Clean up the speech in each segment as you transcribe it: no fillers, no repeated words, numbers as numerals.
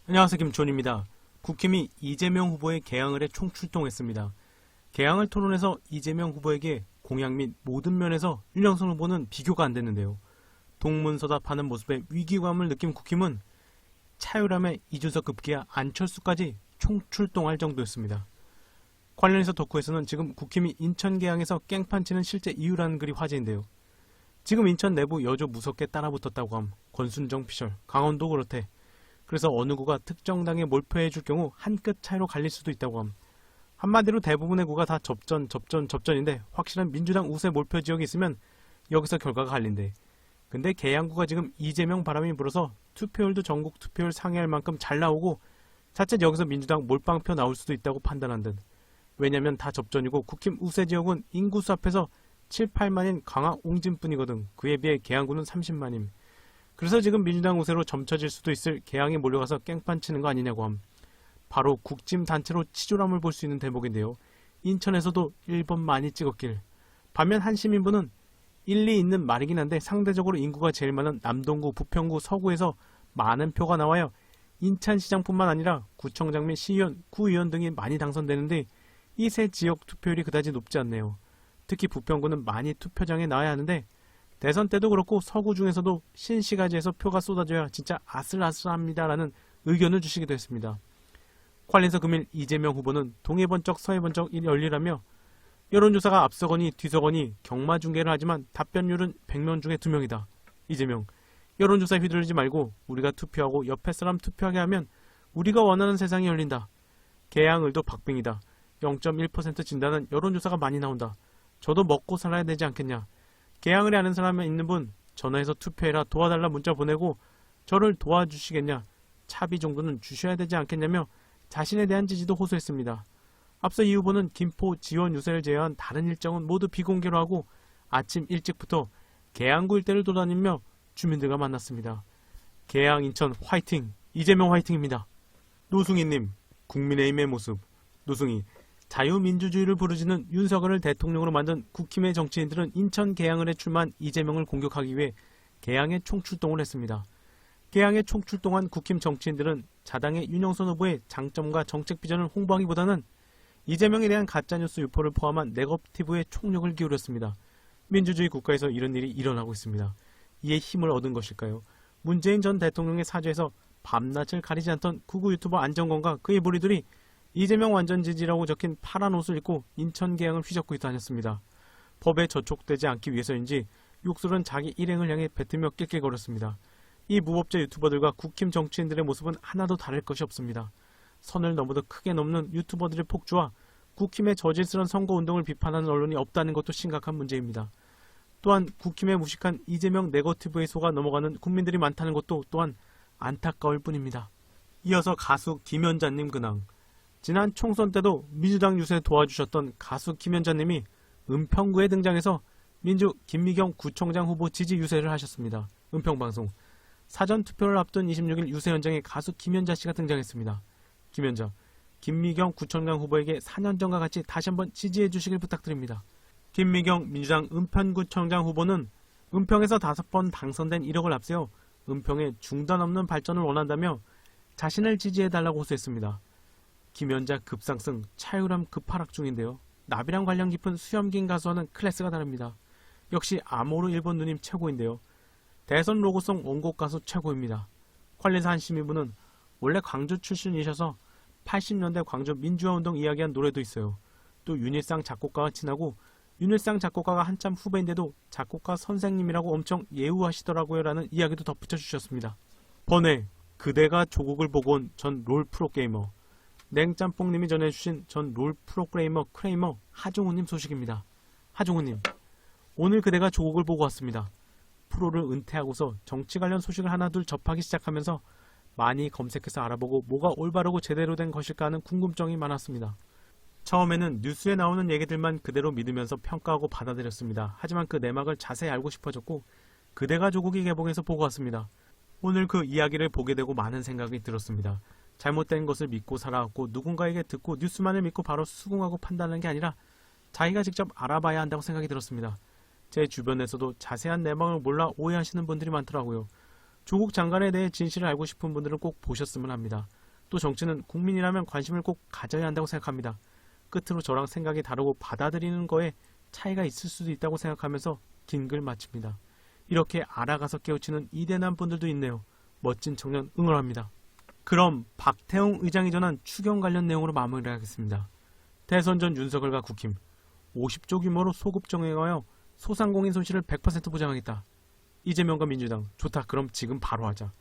안녕하세요, 김촌입니다. 국힘이 이재명 후보의 개항을 해 총출동했습니다. 개항을 토론해서 이재명 후보에게 공약 및 모든 면에서 윤영선 후보는 비교가 안 됐는데요. 동문서답하는 모습에 위기감을 느낀 국힘은 차유람의 이준석 급기야 안철수까지 총출동할 정도였습니다. 관련해서 덕후에서는 지금 국힘이 인천 개항에서 깽판치는 실제 이유라는 글이 화제인데요. 지금 인천 내부 여조 무섭게 따라붙었다고 함. 권순정 피셜, 강원도 그렇대. 그래서 어느 구가 특정 당에 몰표해줄 경우 한 끗 차이로 갈릴 수도 있다고 함. 한마디로 대부분의 구가 다 접전인데 확실한 민주당 우세 몰표 지역이 있으면 여기서 결과가 갈린대. 근데 계양구가 지금 이재명 바람이 불어서 투표율도 전국 투표율 상회할 만큼 잘 나오고 자칫 여기서 민주당 몰빵표 나올 수도 있다고 판단한 듯. 왜냐면 다 접전이고 국힘 우세 지역은 인구수 앞에서 7, 8만인 강화 옹진뿐이거든. 그에 비해 계양구는 30만임. 그래서 지금 민주당 우세로 점쳐질 수도 있을 개항에 몰려가서 깽판 치는 거 아니냐고 함. 바로 국짐 단체로 치졸함을 볼 수 있는 대목인데요. 인천에서도 1번 많이 찍었길. 반면 한 시민분은 일리 있는 말이긴 한데 상대적으로 인구가 제일 많은 남동구, 부평구, 서구에서 많은 표가 나와요. 인천시장뿐만 아니라 구청장 및 시의원, 구의원 등이 많이 당선되는데 이 세 지역 투표율이 그다지 높지 않네요. 특히 부평구는 많이 투표장에 나와야 하는데 대선 때도 그렇고 서구 중에서도 신시가지에서 표가 쏟아져야 진짜 아슬아슬합니다라는 의견을 주시기도 했습니다. 관련해서 금일 이재명 후보는 동해번쩍 서해번쩍 열리라며 여론조사가 앞서거니 뒤서거니 경마중계를 하지만 답변율은 100명 중에 2명이다. 이재명, 여론조사에 휘둘리지 말고 우리가 투표하고 옆에 사람 투표하게 하면 우리가 원하는 세상이 열린다. 개항을도 박빙이다. 0.1% 진다는 여론조사가 많이 나온다. 저도 먹고 살아야 되지 않겠냐. 개항을 아는 사람이 있는 분 전화해서 투표해라 도와달라 문자 보내고 저를 도와주시겠냐. 차비 정도는 주셔야 되지 않겠냐며 자신에 대한 지지도 호소했습니다. 앞서 이 후보는 김포 지원 유세를 제외한 다른 일정은 모두 비공개로 하고 아침 일찍부터 계양구 일대를 돌아다니며 주민들과 만났습니다. 계양 인천 화이팅! 이재명 화이팅입니다. 노승희님, 국민의힘의 모습. 노승희, 자유민주주의를 부르짖는 윤석열을 대통령으로 만든 국힘의 정치인들은 인천 계양을에 출마한 이재명을 공격하기 위해 계양에 총출동을 했습니다. 계양에 총출동한 국힘 정치인들은 자당의 윤영선 후보의 장점과 정책 비전을 홍보하기보다는 이재명에 대한 가짜뉴스 유포를 포함한 네거티브에 총력을 기울였습니다. 민주주의 국가에서 이런 일이 일어나고 있습니다. 이에 힘을 얻은 것일까요? 문재인 전 대통령의 사죄에서 밤낮을 가리지 않던 구구 유튜버 안정건과 그의 무리들이 이재명 완전 지지라고 적힌 파란 옷을 입고 인천 계양을 휘젓고 다녔습니다. 법에 저촉되지 않기 위해서인지 욕설은 자기 일행을 향해 뱉으며 낄낄거렸습니다. 이 무법자 유튜버들과 국힘 정치인들의 모습은 하나도 다를 것이 없습니다. 선을 너무도 크게 넘는 유튜버들의 폭주와 국힘의 저질스러운 선거운동을 비판하는 언론이 없다는 것도 심각한 문제입니다. 또한 국힘의 무식한 이재명 네거티브에 속아 넘어가는 국민들이 많다는 것도 또한 안타까울 뿐입니다. 이어서 가수 김연자님 근황. 지난 총선 때도 민주당 유세 도와주셨던 가수 김연자님이 은평구에 등장해서 민주 김미경 구청장 후보 지지 유세를 하셨습니다. 은평방송. 사전투표를 앞둔 26일 유세 현장에 가수 김연자씨가 등장했습니다. 김연자, 김미경 구청장 후보에게 4년 전과 같이 다시 한번 지지해 주시길 부탁드립니다. 김미경 민주당 은평구청장 후보는 은평에서 5번 당선된 이력을 앞세워 은평의 중단 없는 발전을 원한다며 자신을 지지해달라고 호소했습니다. 김연자 급상승, 차유람 급하락 중인데요. 나비랑 관련 깊은 수염긴 가수와는 클래스가 다릅니다. 역시 아모르 일본 누님 최고인데요. 대선 로고송 원곡 가수 최고입니다. 관련해서 한 시민분은 원래 광주 출신이셔서 80년대 광주 민주화운동 이야기한 노래도 있어요. 또 윤일상 작곡가와 친하고 윤일상 작곡가가 한참 후배인데도 작곡가 선생님이라고 엄청 예우하시더라고요 라는 이야기도 덧붙여 주셨습니다. 번외, 그대가 조국을 보고 온 전 롤 프로게이머. 냉짬뽕님이 전해주신 전 롤 프로그래머 크레이머 하종우님 소식입니다. 하종우님, 오늘 그대가 조국을 보고 왔습니다. 프로를 은퇴하고서 정치 관련 소식을 하나둘 접하기 시작하면서 많이 검색해서 알아보고 뭐가 올바르고 제대로 된 것일까 하는 궁금증이 많았습니다. 처음에는 뉴스에 나오는 얘기들만 그대로 믿으면서 평가하고 받아들였습니다. 하지만 그 내막을 자세히 알고 싶어졌고 그대가 조국이 개봉해서 보고 왔습니다. 오늘 그 이야기를 보게 되고 많은 생각이 들었습니다. 잘못된 것을 믿고 살아왔고 누군가에게 듣고 뉴스만을 믿고 바로 수긍하고 판단하는 게 아니라 자기가 직접 알아봐야 한다고 생각이 들었습니다. 제 주변에서도 자세한 내막을 몰라 오해하시는 분들이 많더라고요. 조국 장관에 대해 진실을 알고 싶은 분들은 꼭 보셨으면 합니다. 또 정치는 국민이라면 관심을 꼭 가져야 한다고 생각합니다. 끝으로 저랑 생각이 다르고 받아들이는 거에 차이가 있을 수도 있다고 생각하면서 긴 글 마칩니다. 이렇게 알아가서 깨우치는 이대남 분들도 있네요. 멋진 청년 응원합니다. 그럼 박태웅 의장이 전한 추경 관련 내용으로 마무리하겠습니다. 대선 전 윤석열과 국힘 50조 규모로 소급 정액하여 소상공인 손실을 100% 보장하겠다. 이재명과 민주당 좋다. 그럼 지금 바로 하자.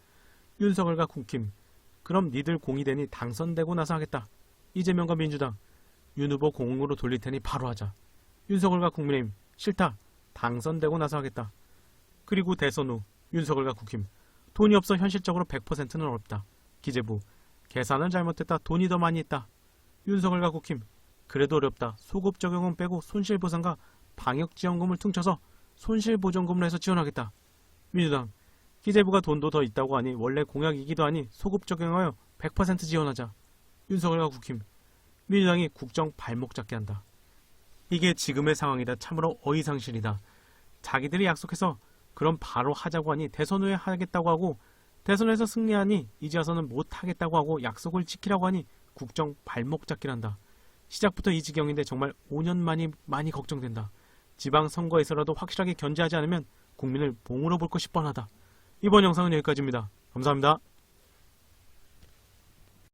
윤석열과 국힘 그럼 니들 공이 되니 당선되고 나서 하겠다. 이재명과 민주당 윤 후보 공으로 돌릴 테니 바로 하자. 윤석열과 국민의힘 싫다. 당선되고 나서 하겠다. 그리고 대선 후 윤석열과 국힘 돈이 없어 현실적으로 100%는 어렵다. 기재부 계산을 잘못했다. 돈이 더 많이 있다. 윤석열과 국힘 그래도 어렵다. 소급 적용은 빼고 손실보상과 방역지원금을 퉁쳐서 손실보전금으로 해서 지원하겠다. 민주당 기재부가 돈도 더 있다고 하니 원래 공약이기도 하니 소급 적용하여 100% 지원하자. 윤석열과 국힘 민주당이 국정 발목 잡게 한다. 이게 지금의 상황이다. 참으로 어이상실이다. 자기들이 약속해서 그럼 바로 하자고 하니 대선 후에 하겠다고 하고 대선에서 승리하니 이제 와서는 못하겠다고 하고 약속을 지키라고 하니 국정 발목 잡기란다. 시작부터 이 지경인데 정말 5년 만이 많이 걱정된다. 지방선거에서라도 확실하게 견제하지 않으면 국민을 봉으로 볼 것이 뻔하다. 이번 영상은 여기까지입니다. 감사합니다.